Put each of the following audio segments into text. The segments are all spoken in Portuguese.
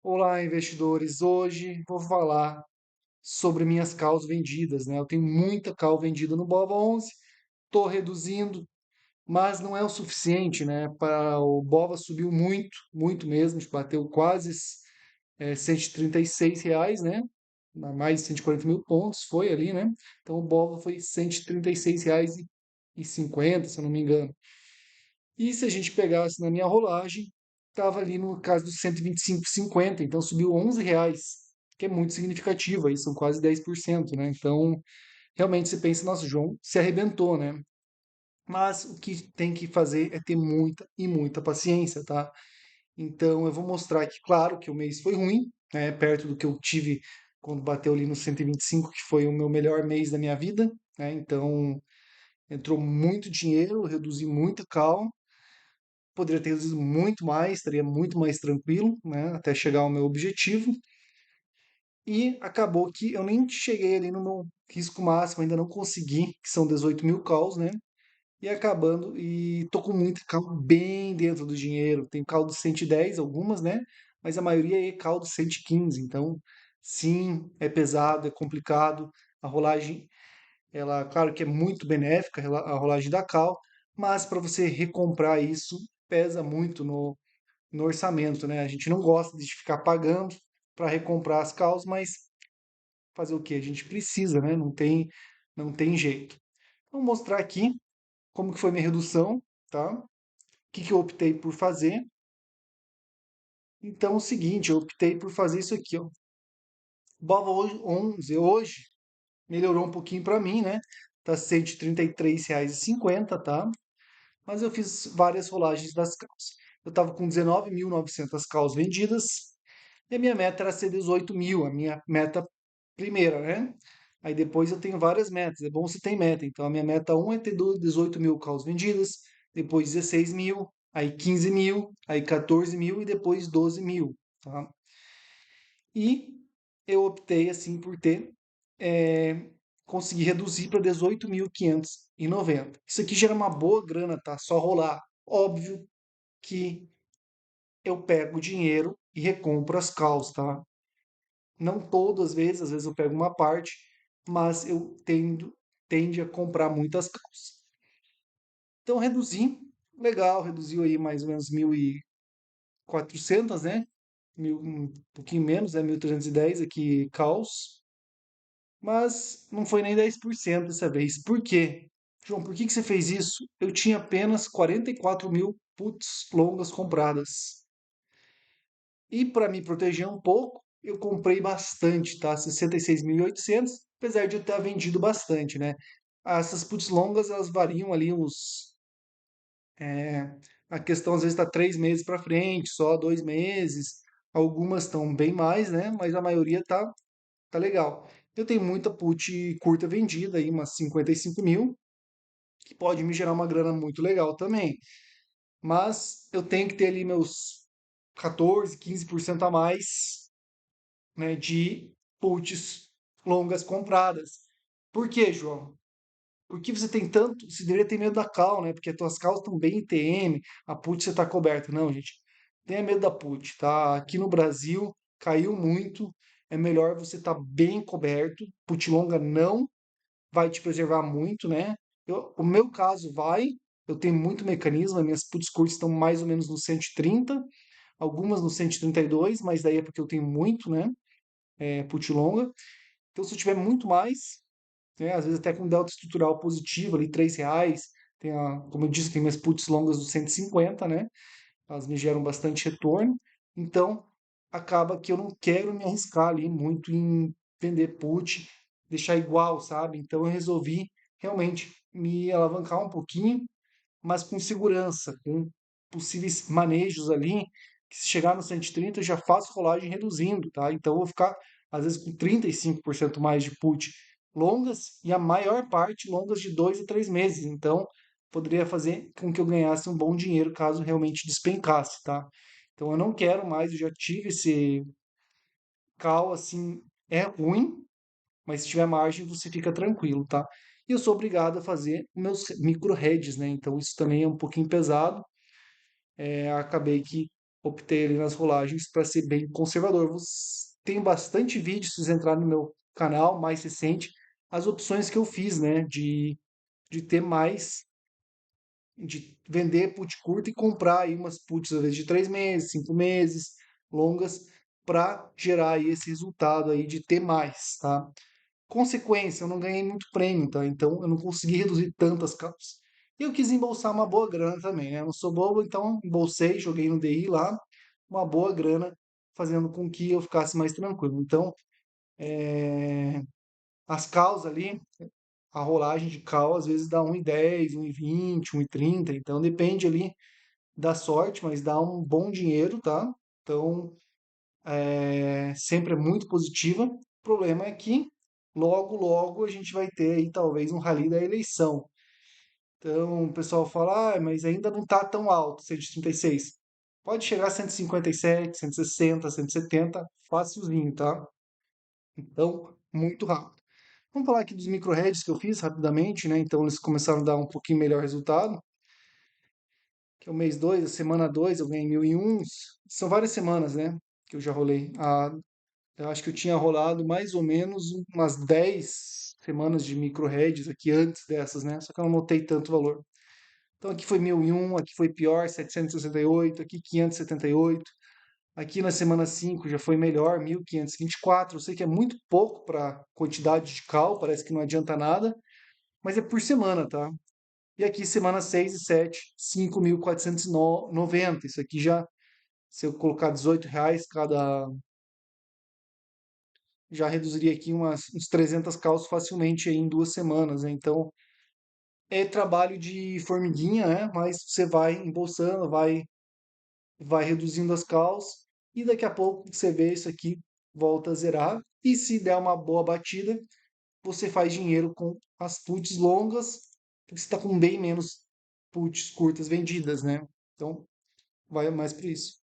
Olá, investidores. Hoje vou falar sobre minhas calls vendidas, né? Eu tenho muita call vendida no BOVA 11, estou reduzindo, mas não é o suficiente, né? Para o BOVA subiu muito, muito mesmo, bateu quase R$ 136, né? Mais de 140 mil pontos foi ali, né? Então o BOVA foi R$ 136,50, se eu não me engano. E se a gente pegasse na minha rolagem, estava ali no caso dos 125,50, então subiu R$ 11, que é muito significativo, aí são quase 10%, né? Então, realmente você pensa, nossa, João se arrebentou, né? Mas o que tem que fazer é ter muita e muita paciência, tá? Então, eu vou mostrar aqui, claro, que o mês foi ruim, né? Perto do que eu tive quando bateu ali no 125, que foi o meu melhor mês da minha vida, né? Então, entrou muito dinheiro, eu reduzi muito call, poderia ter reduzido muito mais, estaria muito mais tranquilo, né, até chegar ao meu objetivo. E acabou que eu nem cheguei ali no meu risco máximo, ainda não consegui, que são 18 mil calls, né? E acabando, e tô com muito call bem dentro do dinheiro. Tem call de 110, algumas, né? Mas a maioria é call de 115. Então, sim, é pesado, é complicado. A rolagem, ela, claro que é muito benéfica, a rolagem da call, mas para você recomprar isso, pesa muito no orçamento, né? A gente não gosta de ficar pagando para recomprar as causas, mas fazer o quê? A gente precisa, né? Não tem jeito. Vou mostrar aqui como que foi minha redução, tá? O que que eu optei por fazer. Então, é o seguinte, eu optei por fazer isso aqui, ó. Bova 11 hoje melhorou um pouquinho para mim, né? Tá R$ 133,50, tá? Mas eu fiz várias rolagens das causas. Eu tava com 19.900 causas vendidas, e a minha meta era ser 18 mil, a minha meta primeira, né? Aí depois eu tenho várias metas, é bom se tem meta. Então a minha meta um é ter 18 mil calls vendidas, depois 16 mil, aí 15 mil, aí 14 mil e depois 12 mil, tá? E eu optei assim por ter, é, conseguir reduzir para 18.590. Isso aqui gera uma boa grana, tá? Só rolar. Óbvio que eu pego o dinheiro e recompro as calls, tá? Não todas as vezes, às vezes eu pego uma parte, mas eu tende a comprar muitas calças. Então reduzi, legal, reduziu aí mais ou menos 1.400, né? Um pouquinho menos, né? 1.310 aqui caos, mas não foi nem 10% dessa vez. Por quê? João, por que que você fez isso? Eu tinha apenas 44 mil puts longas compradas. E para me proteger um pouco, eu comprei bastante, tá? 66.800, apesar de eu ter vendido bastante, né? Essas puts longas, elas variam ali a questão às vezes está 3 meses para frente, só 2 meses. Algumas estão bem mais, né? Mas a maioria tá legal. Eu tenho muita put curta vendida aí, umas 55 mil, que pode me gerar uma grana muito legal também. Mas eu tenho que ter ali meus 14, 15% a mais, né, de puts longas compradas. Por quê, João? Por que você tem tanto? Você deveria ter medo da call, né? Porque as tuas calls estão bem ITM, a put você está coberto. Não, gente. Tenha medo da put, tá? Aqui no Brasil caiu muito. É melhor você estar bem coberto. Put longa não vai te preservar muito, né? O meu caso vai. Eu tenho muito mecanismo. As minhas puts curtas estão mais ou menos no 130, algumas no 132, mas daí é porque eu tenho muito, né? Put longa. Então, se eu tiver muito mais, né, às vezes até com delta estrutural positivo, ali R$ 3, como eu disse, tem minhas puts longas dos 150, né? Elas me geram bastante retorno. Então, acaba que eu não quero me arriscar ali muito em vender put, deixar igual, sabe? Então, eu resolvi realmente me alavancar um pouquinho, mas com segurança, com possíveis manejos ali, que se chegar no 130 eu já faço rolagem reduzindo, tá? Então eu vou ficar, às vezes, com 35% mais de put longas e a maior parte longas de 2 a 3 meses. Então, poderia fazer com que eu ganhasse um bom dinheiro caso realmente despencasse, tá? Então eu não quero mais, eu já tive esse call, assim, é ruim, mas se tiver margem, você fica tranquilo, tá? E eu sou obrigado a fazer meus micro hedges, né? Então isso também é um pouquinho pesado. Acabei que optei ali nas rolagens para ser bem conservador. Tem bastante vídeo, se vocês entrarem no meu canal mais recente, as opções que eu fiz, né, de ter mais, de vender put curta e comprar aí umas puts às vezes de 3 meses, 5 meses, longas, para gerar aí esse resultado aí de ter mais, tá? Consequência, eu não ganhei muito prêmio, tá? Então eu não consegui reduzir tantas causas. E eu quis embolsar uma boa grana também, né? Eu não sou bobo, então embolsei, joguei no DI lá, uma boa grana, fazendo com que eu ficasse mais tranquilo. Então, as causas ali, a rolagem de cal às vezes dá 1,10, 1,20, 1,30, então depende ali da sorte, mas dá um bom dinheiro, tá? Então, sempre é muito positiva. O problema é que logo, logo a gente vai ter aí talvez um rally da eleição. Então, o pessoal fala, ah, mas ainda não está tão alto, 136. Pode chegar a 157, 160, 170, facilzinho, tá? Então, muito rápido. Vamos falar aqui dos micro hedges que eu fiz rapidamente, né? Então, eles começaram a dar um pouquinho melhor resultado, que é o mês 2, a semana 2, eu ganhei 1.001. São várias semanas, né? Que eu já rolei. Eu acho que eu tinha rolado mais ou menos umas 10 semanas de micro hedges aqui antes dessas, né? Só que eu não notei tanto valor. Então aqui foi 1.001, aqui foi pior, 768, aqui 578. Aqui na semana 5 já foi melhor, 1.524. Eu sei que é muito pouco para quantidade de cal, parece que não adianta nada, mas é por semana, tá? E aqui semana 6 e 7, 5.490. Isso aqui já, se eu colocar R$ 18 cada, já reduziria aqui uns 300 calços facilmente aí em 2 semanas, né? Então, é trabalho de formiguinha, né? Mas você vai embolsando, vai reduzindo as calls e daqui a pouco você vê isso aqui volta a zerar. E se der uma boa batida, você faz dinheiro com as puts longas, porque você está com bem menos puts curtas vendidas, né? Então, vai mais para isso.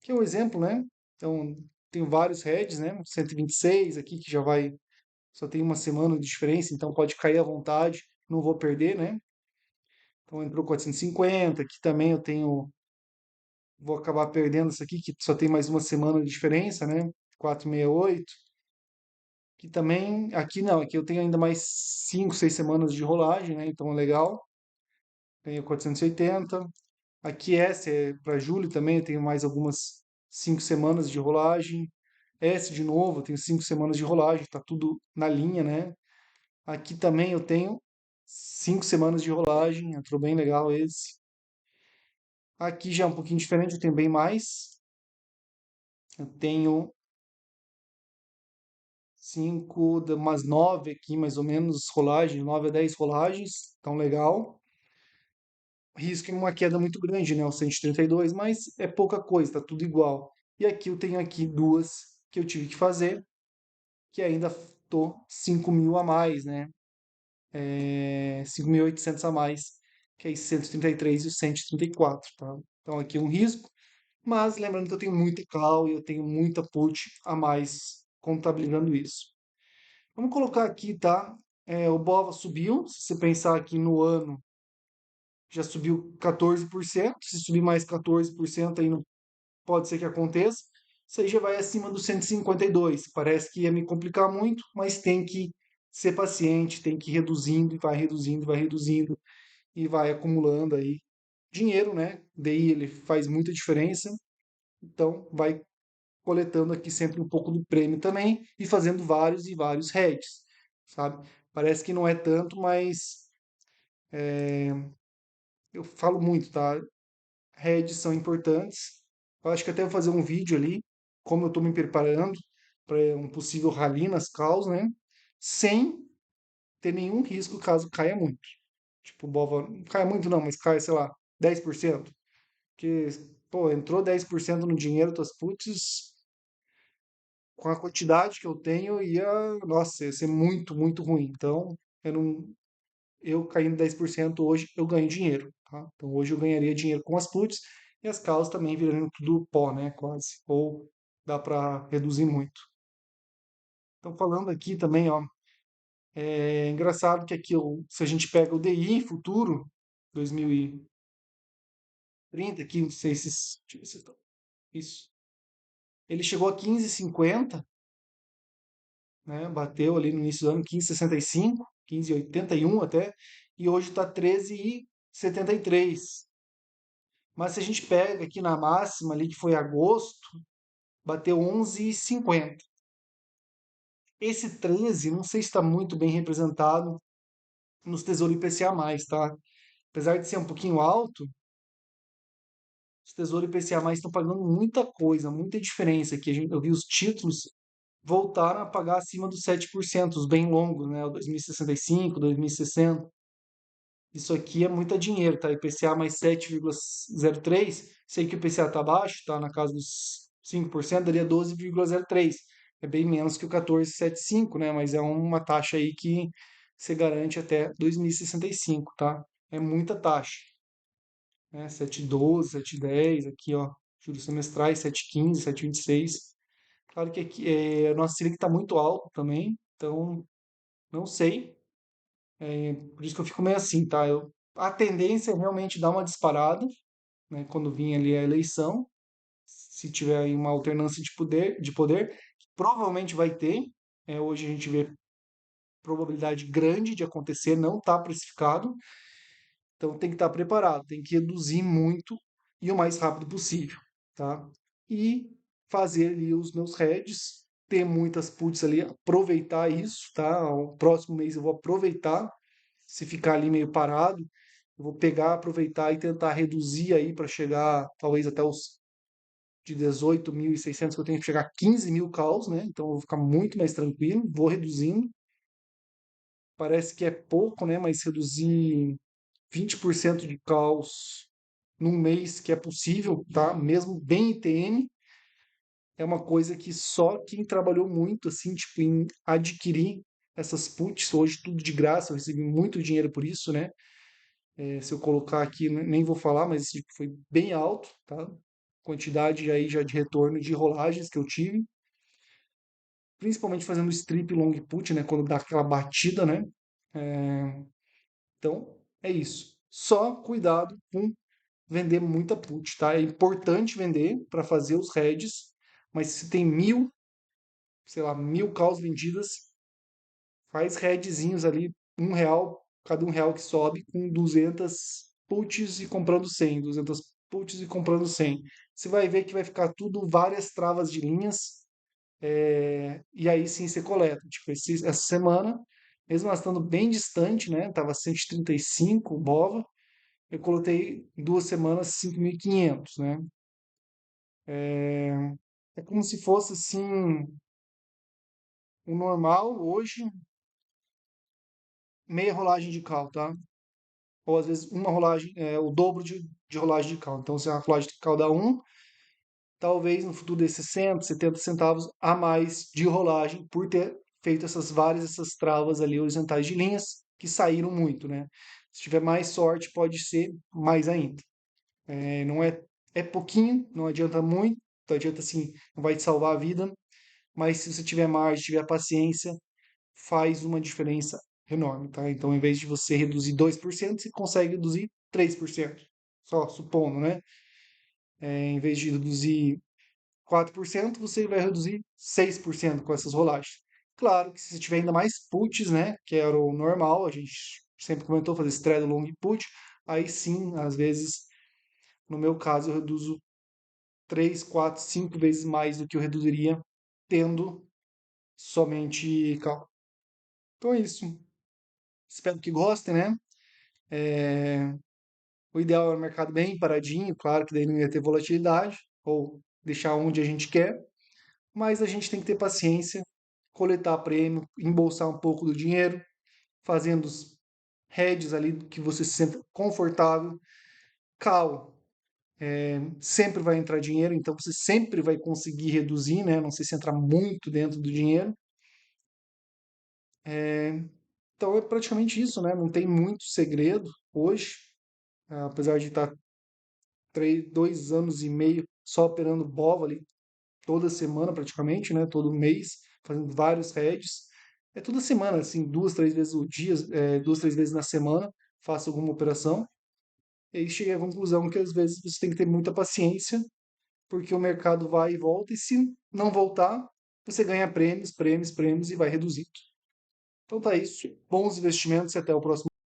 Aqui é um exemplo, né? Então, tenho vários heads, né? 126 aqui que já vai, só tem uma semana de diferença, então pode cair à vontade, não vou perder, né? Então entrou 450, aqui também eu tenho, vou acabar perdendo isso aqui, que só tem mais uma semana de diferença, né? 468. Aqui também, aqui não, aqui eu tenho ainda mais 5, 6 semanas de rolagem, né? Então é legal. Ganhei 480. Aqui essa é para julho também, eu tenho mais algumas 5 semanas de rolagem. Essa de novo, eu tenho 5 semanas de rolagem, tá tudo na linha, né? Aqui também eu tenho 5 semanas de rolagem, entrou bem legal esse. Aqui já é um pouquinho diferente, eu tenho bem mais. Eu tenho umas 9 aqui, mais ou menos, rolagens, 9 a 10 rolagens, então legal. Risco em uma queda muito grande, né? O 132, mas é pouca coisa, tá tudo igual. E aqui eu tenho aqui duas que eu tive que fazer, que ainda tô 5.000 a mais, né? 5.800 a mais, que é 133 e o 134, tá? Então aqui um risco, mas lembrando que eu tenho muita call e eu tenho muita put a mais contabilizando isso. Vamos colocar aqui, tá? O BOVA subiu, se você pensar aqui no ano, já subiu 14%, se subir mais 14% aí não pode ser que aconteça, isso aí já vai acima dos 152. Parece que ia me complicar muito, mas tem que ser paciente, tem que ir reduzindo, e vai reduzindo, vai reduzindo, e vai acumulando aí dinheiro, né? Daí ele faz muita diferença, então vai coletando aqui sempre um pouco do prêmio também e fazendo vários e vários hedges, sabe? Parece que não é tanto, mas eu falo muito, tá? Hedges são importantes. Eu acho que até vou fazer um vídeo ali, como eu estou me preparando para um possível rally nas calls, né? Sem ter nenhum risco caso caia muito. Tipo, o Bova, não caia muito não, mas caia, sei lá, 10%. Porque, pô, entrou 10% no dinheiro das puts, com a quantidade que eu tenho, nossa, ia ser muito, muito ruim. Então, eu não, eu caindo 10% hoje, eu ganho dinheiro, tá? Então, hoje eu ganharia dinheiro com as puts e as calls também virando tudo pó, né? Quase. Ou dá para reduzir muito. Então, falando aqui também, ó, é engraçado que aqui, se a gente pega o DI futuro, 2030, aqui, não sei se. Deixa eu ver se tá. Isso. Ele chegou a 15,50, né? Bateu ali no início do ano 15,65, 15,81 até, e hoje está 13,73. Mas se a gente pega aqui na máxima ali que foi agosto, bateu 11,50. Esse 13, não sei se está muito bem representado nos Tesouro IPCA+, tá? Apesar de ser um pouquinho alto, os Tesouro IPCA+, estão pagando muita coisa, muita diferença aqui. Eu vi os títulos voltaram a pagar acima dos 7%, os bem longos, né? O 2065, 2060. Isso aqui é muito dinheiro, tá? IPCA mais 7,03. Sei que o IPCA está baixo, está na casa dos 5%, daria 12,03. É bem menos que o 14,75, né? Mas é uma taxa aí que você garante até 2065, tá? É muita taxa, né? 7,12, 7,10, aqui, ó, juros semestrais, 7,15, 7,26. Claro que aqui, a nossa Selic está muito alto também, então não sei. Por isso que eu fico meio assim, tá? A tendência é realmente dar uma disparada, né, quando vir ali a eleição, se tiver aí uma alternância de poder, que provavelmente vai ter. Hoje a gente vê probabilidade grande de acontecer, não está precificado, então tem que estar preparado, tem que reduzir muito e o mais rápido possível, tá? E fazer ali os meus hedges, ter muitas puts ali, aproveitar isso, tá? O próximo mês eu vou aproveitar, se ficar ali meio parado, eu vou pegar, aproveitar e tentar reduzir aí para chegar talvez até os de 18.600 que eu tenho que chegar a 15 mil calls, né? Então eu vou ficar muito mais tranquilo, vou reduzindo. Parece que é pouco, né? Mas reduzir 20% de calls num mês que é possível, tá? Mesmo bem ITM, é uma coisa que só quem trabalhou muito, assim, tipo, em adquirir essas puts, hoje tudo de graça, eu recebi muito dinheiro por isso, né? Se eu colocar aqui, nem vou falar, mas esse tipo foi bem alto, tá? Quantidade aí já de retorno de rolagens que eu tive, principalmente fazendo strip long put, né? Quando dá aquela batida, né? Então, é isso. Só cuidado com vender muita put, tá? É importante vender para fazer os hedges, mas se tem 1.000, sei lá, 1.000 calls vendidas, faz hedgezinhos ali, R$ 1, cada R$ 1 que sobe, com 200 puts e comprando 100, 200 puts e comprando 100. Você vai ver que vai ficar tudo várias travas de linhas, e aí sim você coleta. Tipo, essa semana, mesmo ela estando bem distante, né? Tava 135 BOVA, eu coloquei 2 semanas 5.500, né? É como se fosse assim, o normal hoje, meia rolagem de cal, tá? Ou às vezes uma rolagem, o dobro de rolagem de cal. Então, se a rolagem de cal dá 1, talvez no futuro dê 60, 70 centavos a mais de rolagem por ter feito essas travas ali horizontais de linhas que saíram muito, né? Se tiver mais sorte, pode ser mais ainda. Não é pouquinho, não adianta muito, não adianta assim, não vai te salvar a vida, mas se você tiver margem, tiver paciência, faz uma diferença enorme, tá? Então, ao invés de você reduzir 2%, você consegue reduzir 3%. Só supondo, né? Em vez de reduzir 4%, você vai reduzir 6% com essas rolagens. Claro que se você tiver ainda mais puts, né? Que era o normal, a gente sempre comentou fazer straddle long put, aí sim, às vezes, no meu caso, eu reduzo 3, 4, 5 vezes mais do que eu reduziria tendo somente cálculo. Então é isso. Espero que gostem, né? É, O ideal é o mercado bem paradinho, claro que daí não ia ter volatilidade, ou deixar onde a gente quer, mas a gente tem que ter paciência, coletar prêmio, embolsar um pouco do dinheiro, fazendo os hedges ali que você se sente confortável. Cal, sempre vai entrar dinheiro, então você sempre vai conseguir reduzir, né? Não sei se entra muito dentro do dinheiro. Então é praticamente isso, né? Não tem muito segredo hoje, apesar de estar 2 anos e meio só operando BOVA ali toda semana praticamente, né? Todo mês, fazendo vários hedges. É toda semana, assim, 2, 3 vezes o dia, 2, 3 vezes na semana, faço alguma operação. E aí cheguei à conclusão que às vezes você tem que ter muita paciência porque o mercado vai e volta, e se não voltar, você ganha prêmios, prêmios, prêmios e vai reduzindo. Então tá isso. Bons investimentos e até o próximo.